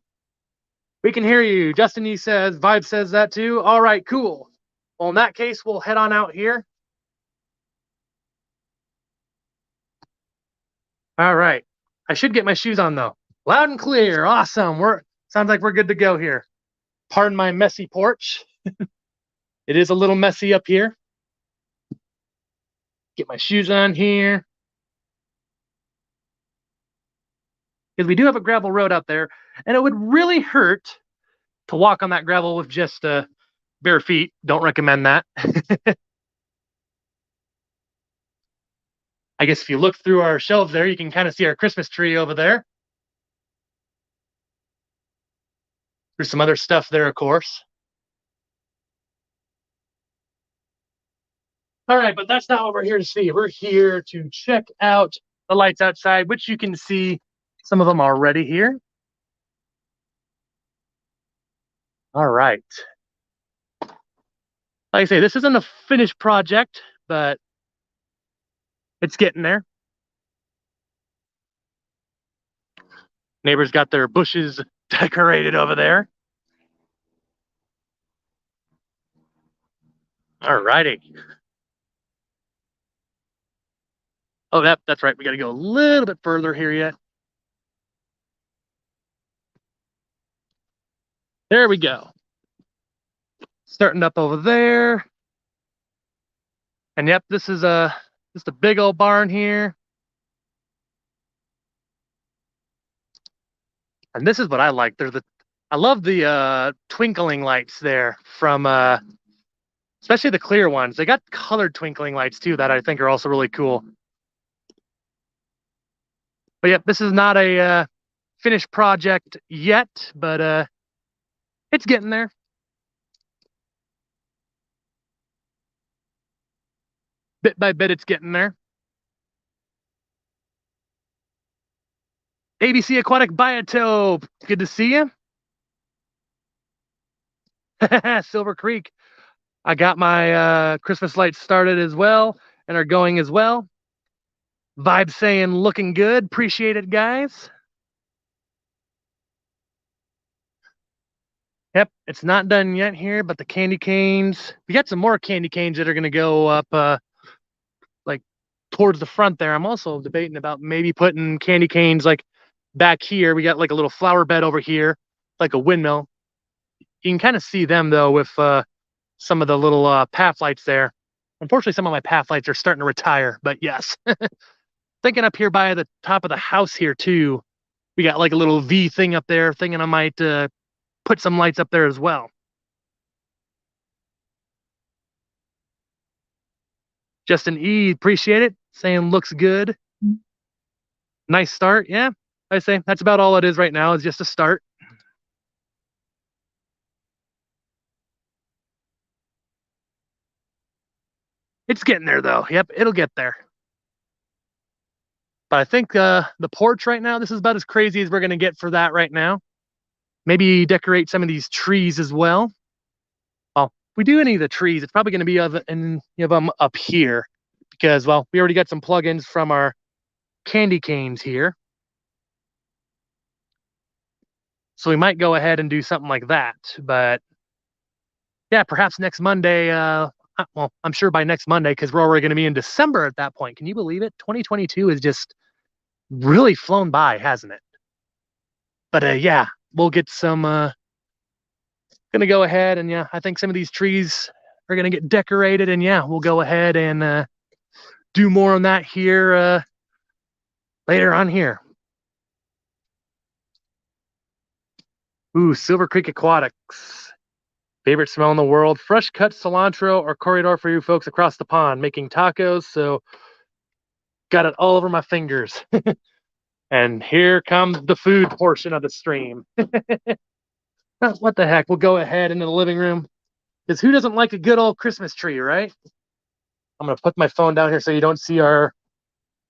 We can hear you. Justin E says, Vibe says that too. All right, cool. Well, in that case, we'll head on out here. All right. I should get my shoes on though. Loud and clear. Awesome. Sounds like we're good to go here. Pardon my messy porch. It is a little messy up here. Get my shoes on here. Because we do have a gravel road out there, and it would really hurt to walk on that gravel with just bare feet. Don't recommend that. I guess if you look through our shelves there, you can kind of see our Christmas tree over there. There's some other stuff there, of course. All right, but that's not what we're here to see. We're here to check out the lights outside, which you can see some of them already here. All right. Like I say, this isn't a finished project, but it's getting there. Neighbors got their bushes decorated over there. All righty. Oh, that's right. We got to go a little bit further here yet. There we go. Starting up over there. And yep, this is just a big old barn here. And this is what I like. I love the twinkling lights there from especially the clear ones. They got colored twinkling lights too that I think are also really cool. But yep, this is not a finished project yet, but it's getting there. Bit by bit, it's getting there. ABC Aquatic Biotope, good to see you. Silver Creek. I got my Christmas lights started as well and are going as well. Vibe saying looking good. Appreciate it, guys. Yep, it's not done yet here, but the candy canes. We got some more candy canes that are going to go up like towards the front there. I'm also debating about maybe putting candy canes like back here. We got like a little flower bed over here, like a windmill. You can kind of see them though with some of the little path lights there. Unfortunately, some of my path lights are starting to retire, but yes. Thinking up here by the top of the house here too, we got like a little V thing up there, thinking I might put some lights up there as well. Justin E, appreciate it. Saying looks good. Nice start. Yeah, I say that's about all it is right now, is just a start. It's getting there though. Yep, it'll get there. But I think the porch right now, this is about as crazy as we're going to get for that right now. Maybe decorate some of these trees as well. Well, if we do any of the trees, it's probably going to be of them up here because, well, we already got some plugins from our candy canes here. So we might go ahead and do something like that. But yeah, perhaps next Monday. Well, I'm sure by next Monday, because we're already going to be in December at that point. Can you believe it? 2022 has just really flown by, hasn't it? But yeah, we'll get some. Gonna go ahead and yeah, I think some of these trees are gonna get decorated, and yeah, we'll go ahead and do more on that here later on here. Ooh, Silver Creek Aquatics. Favorite smell in the world. Fresh cut cilantro or corridor for you folks across the pond making tacos. So got it all over my fingers. And here comes the food portion of the stream. What the heck? We'll go ahead into the living room. Because who doesn't like a good old Christmas tree, right? I'm going to put my phone down here so you don't see our,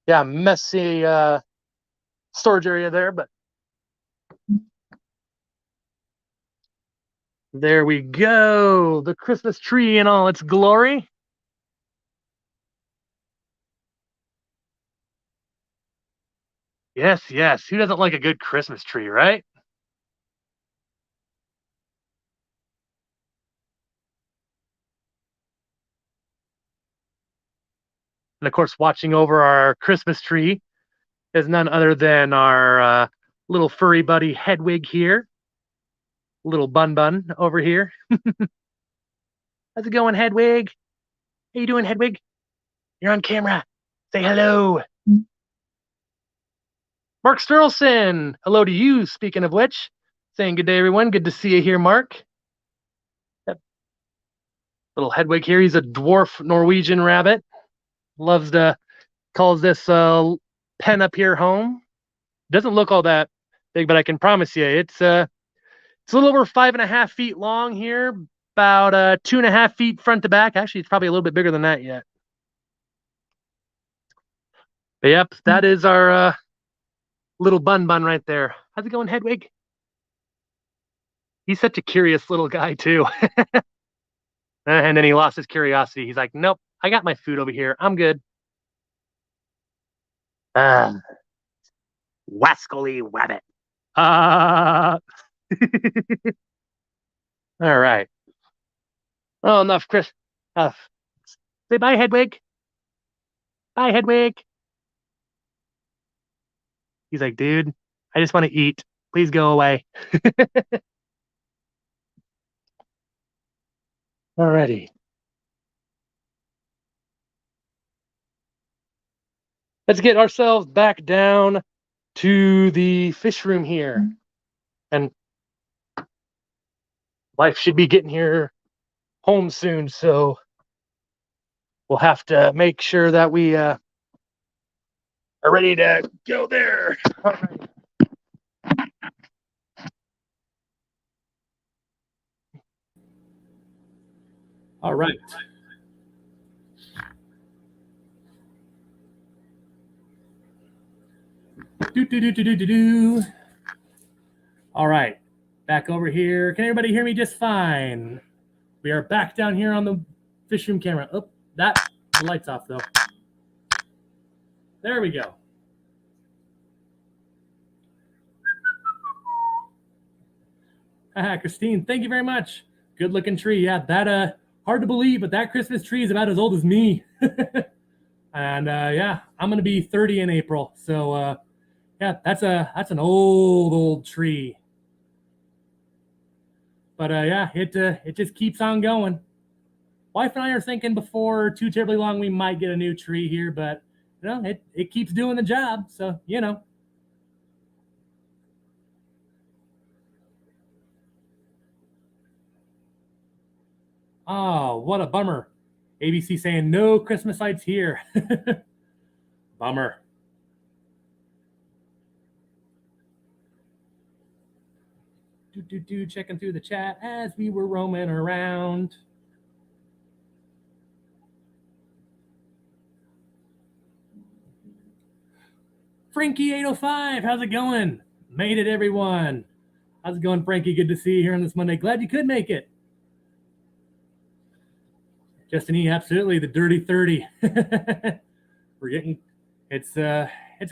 yeah, messy storage area there. But there we go. The Christmas tree in all its glory. Yes, yes. Who doesn't like a good Christmas tree, right? And of course, watching over our Christmas tree is none other than our little furry buddy Hedwig here. Little Bun Bun over here. How's it going, Hedwig? How you doing, Hedwig? You're on camera. Say hello. Mark Sterlson. Hello to you, speaking of which. Saying good day, everyone. Good to see you here, Mark. Yep. Little Hedwig here. He's a dwarf Norwegian rabbit. Calls this pen up here home. Doesn't look all that big, but I can promise you it's a little over 5.5 feet long here, about 2.5 feet front to back. Actually, it's probably a little bit bigger than that yet. But yep, that is our little Bun Bun right there. How's it going, Hedwig? He's such a curious little guy too. And then he lost his curiosity. He's like, nope, I got my food over here. I'm good. Wascally Wabbit. All right. Oh, enough, Chris. Say bye, Hedwig. Bye, Hedwig. He's like, dude, I just want to eat. Please go away. Alrighty. Let's get ourselves back down to the fish room here. And life should be getting here home soon, so we'll have to make sure that we are ready to go there. All right. All right. All right. Back over here. Can everybody hear me just fine? We are back down here on the fish room camera. Oh, the light's off though. There we go. Christine, thank you very much. Good looking tree. Yeah, that hard to believe, but that Christmas tree is about as old as me. And yeah, I'm gonna be 30 in April. So yeah, that's an old tree. But yeah, it just keeps on going. Wife and I are thinking before too terribly long we might get a new tree here, but you know, it keeps doing the job. So you know. Oh, what a bummer. ABC saying no Christmas lights here. Bummer. Checking through the chat as we were roaming around. Frankie805, how's it going? Made it, everyone. How's it going, Frankie? Good to see you here on this Monday. Glad you could make it. Justin E, absolutely, the dirty 30. We're getting, it's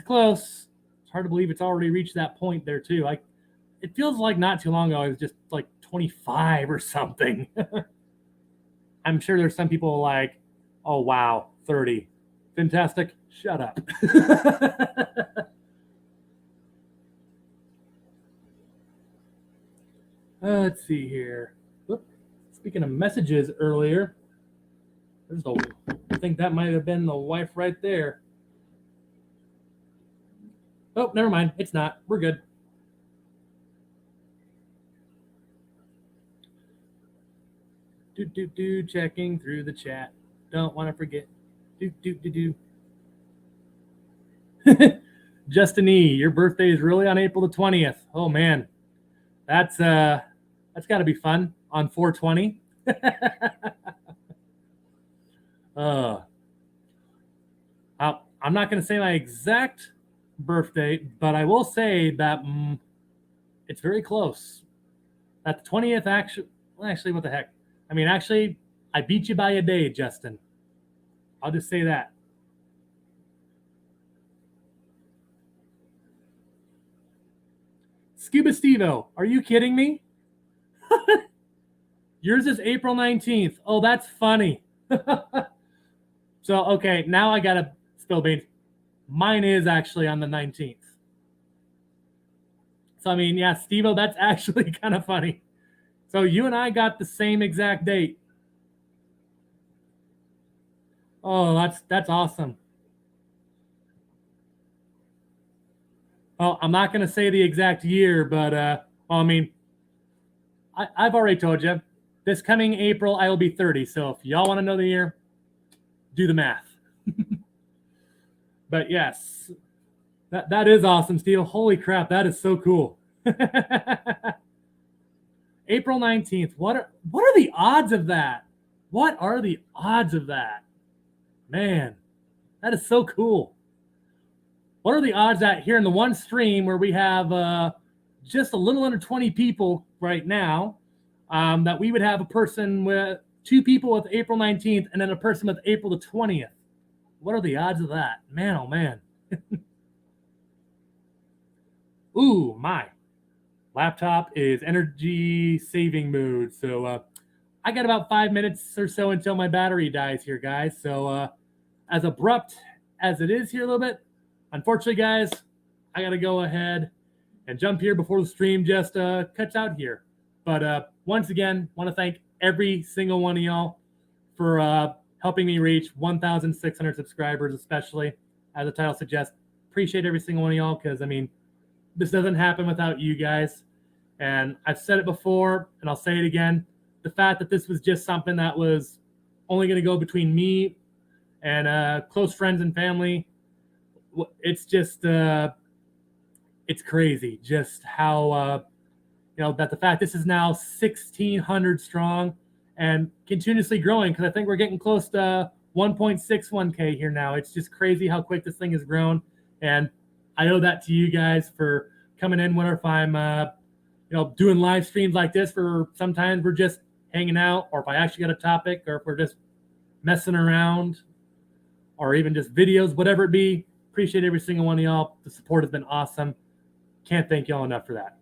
close. It's hard to believe it's already reached that point there too. It feels like not too long ago it was just like 25 or something. I'm sure there's some people like, oh wow, 30. Fantastic. Shut up. Let's see here. Whoop. Speaking of messages earlier, I think that might have been the wife right there. Oh, never mind. It's not. We're good. Checking through the chat. Don't want to forget. Justin E, your birthday is really on April the 20th. Oh man, that's got to be fun on 420. I'm not going to say my exact birthday, but I will say that it's very close. At the 20th, actually, what the heck? I mean, actually, I beat you by a day, Justin. I'll just say that. Scuba Stevo, are you kidding me? Yours is April 19th. Oh, that's funny. So, okay, now I got to spill beans. Mine is actually on the 19th. So, I mean, yeah, Steve-O, that's actually kind of funny. So you and I got the same exact date. Oh, that's awesome. Well, I'm not going to say the exact year, but, well, I mean, I've already told you. This coming April, I will be 30. So if y'all want to know the year, do the math. But yes, that is awesome, Steve. Holy crap, that is so cool. April 19th. What are the odds of that? What are the odds of that? Man, that is so cool. What are the odds that here in the one stream where we have just a little under 20 people right now, that we would have a person with 2 people with April 19th and then a person with April the 20th? What are the odds of that? Man, oh man. Ooh, my laptop is energy saving mode. So I got about 5 minutes or so until my battery dies here, guys. So as abrupt as it is here a little bit, unfortunately, guys, I got to go ahead and jump here before the stream just cuts out here. But once again, want to thank every single one of y'all for helping me reach 1,600 subscribers, especially as the title suggests. Appreciate every single one of y'all because, I mean, this doesn't happen without you guys. And I've said it before, and I'll say it again. The fact that this was just something that was only going to go between me and close friends and family, it's just, it's crazy just how, that the fact this is now 1,600 strong and continuously growing, because I think we're getting close to 1.61K here now. It's just crazy how quick this thing has grown. And I owe that to you guys for coming in whenever I'm, doing live streams like this, for sometimes we're just hanging out, or if I actually got a topic, or if we're just messing around, or even just videos, whatever it be. Appreciate every single one of y'all. The support has been awesome. Can't thank y'all enough for that.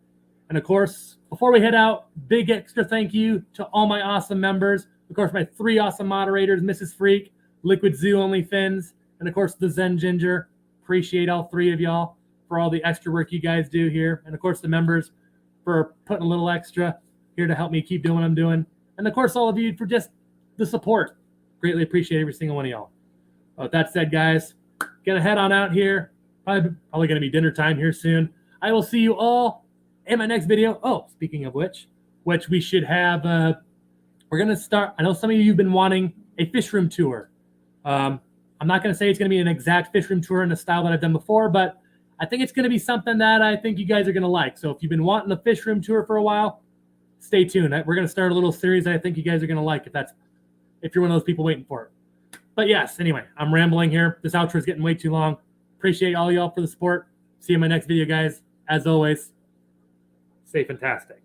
And of course, before we head out, big extra thank you to all my awesome members. Of course, my 3 awesome moderators, Mrs. Freak, Liquid Zoo Only Fins, and of course, the Zen Ginger. Appreciate all 3 of y'all for all the extra work you guys do here. And of course, the members for putting a little extra here to help me keep doing what I'm doing. And of course, all of you for just the support. Greatly appreciate every single one of y'all. With that said, guys, gonna head on out here. Probably gonna be dinner time here soon. I will see you all in my next video. Oh, speaking of which we should have, we're gonna start. I know some of you have been wanting a fish room tour. I'm not gonna say it's gonna be an exact fish room tour in the style that I've done before, but I think it's gonna be something that I think you guys are gonna like. So if you've been wanting a fish room tour for a while, stay tuned. We're gonna start a little series that I think you guys are gonna like if you're one of those people waiting for it. But yes, anyway, I'm rambling here. This outro is getting way too long. Appreciate all y'all for the support. See you in my next video, guys. As always, stay fantastic.